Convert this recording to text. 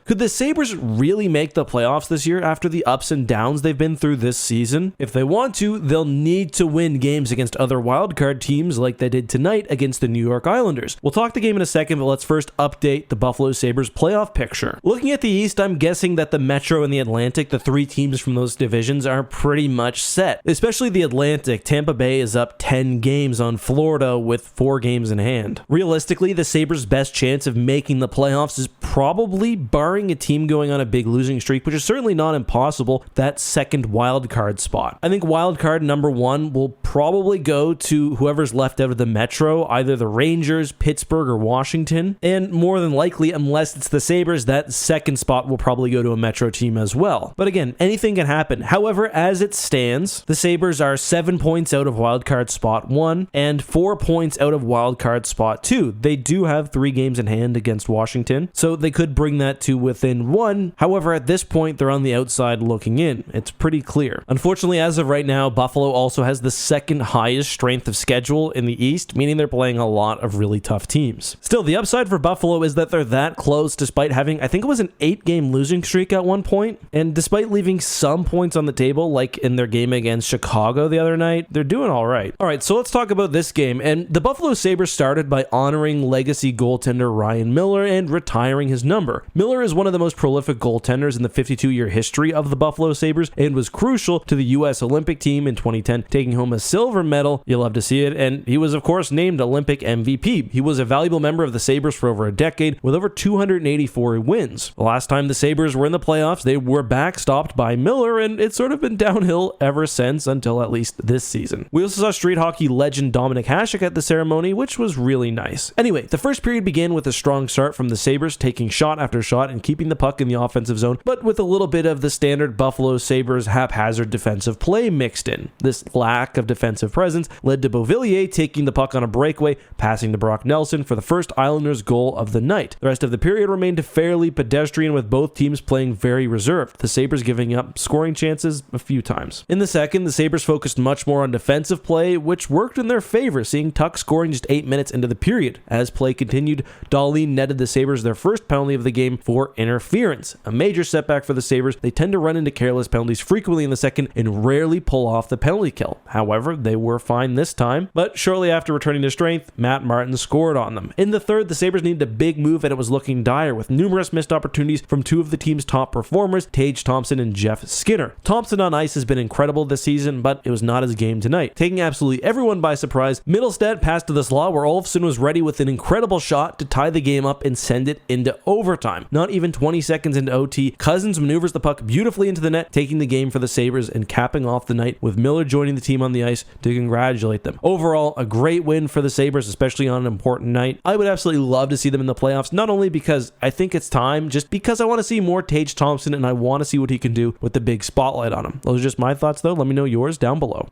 Could the Sabres really make the playoffs this year after the ups and downs they've been through this season? If they want to, they'll need to win games against other wildcard teams like they did tonight against the New York Islanders. We'll talk the game in a second, but let's first update the Buffalo Sabres playoff picture. Looking at the East, I'm guessing that the Metro and the Atlantic, the three teams from those divisions, are pretty much set. Especially the Atlantic. Tampa Bay is up 10 games on Florida with 4 games in hand. Realistically, the Sabres' best chance of making the playoffs is probably, barring a team going on a big losing streak, which is certainly not impossible, that second wildcard spot. I think wildcard number 1 will probably go to whoever's left out of the Metro, either the Rangers, Pittsburgh, or Washington. And more than likely, unless it's the Sabres, that second spot will probably go to a Metro team as well. But again, anything can happen. However, as it stands, the Sabres are 7 points out of wildcard spot 1 and 4 points out of wildcard spot 2. They do have 3 games in hand against Washington, so they could bring that to within 1. However, at this point, they're on the outside looking in. It's pretty clear. Unfortunately, as of right now, Buffalo also has the second highest strength of schedule in the East, meaning they're playing a lot of really tough teams. Still, the upside for Buffalo is that they're that close despite having, I think it was an 8-game losing streak at one point, and despite leaving some points on the table, like in their game against Chicago the other night, they're doing all right. All right, so let's talk about this game, and the Buffalo Sabres started by honoring legacy goaltender Ryan Miller and retiring his number. Miller is one of the most prolific goaltenders in the 52-year history of the Buffalo Sabres and was crucial to the U.S. Olympic team in 2010, taking home a silver medal. You'll love to see it, and he was, of course, named Olympic MVP. He was a valuable member of the Sabres for over a decade with over 284 wins. The last time the Sabres were in the playoffs, they were backstopped by Miller, and it's sort of been downhill ever since until at least this season. We also saw street hockey legend Dominik Hasek at the ceremony, which was really nice. Anyway, the first period began with a strong start from the Sabres, taking shot after shot and keeping the puck in the offensive zone, but with a little bit of the standard Buffalo Sabres haphazard defensive play mixed in. This lack of defensive presence led to Beauvillier taking the puck on a breakaway, passing to Brock Nelson for the first Islanders goal of the night. The rest of the period remained fairly pedestrian, with both teams playing very reserved, the Sabres giving up scoring chances a few times. In the second, the Sabres focused much more on defensive play, which worked in their favor, seeing Tuck scoring just 8 minutes into the period. As play continued, Dahlin netted the Sabres their first penalty of the game for interference. A major setback for the Sabres. They tend to run into careless penalties frequently in the second and rarely pull off the penalty kill. However, they were fine this time, but shortly after returning to strength, Matt Martin scored on them. In the third, the Sabres needed a big move and it was looking dire, with numerous missed opportunities from 2 of the team's top performers, Tage Thompson and Jeff Skinner. Thompson on ice has been incredible this season, but it was not his game tonight. Taking absolutely everyone by surprise, Middlestad passed to the slot where Olofsson was ready with an incredible shot to tie the game up and send it into overtime. Not even 20 seconds into OT, Cousins maneuvers the puck beautifully into the net, taking the game for the Sabres and capping off the night, with Miller joining the team on the ice to congratulate them. Overall, a great win for the Sabres, especially on an important night. I would absolutely love to see them in the playoffs, not only because I think it's time, just because I want to see more Tage Thompson and I want to see what he can do with the big spotlight on him. Those are just my thoughts though. Let me know yours down below.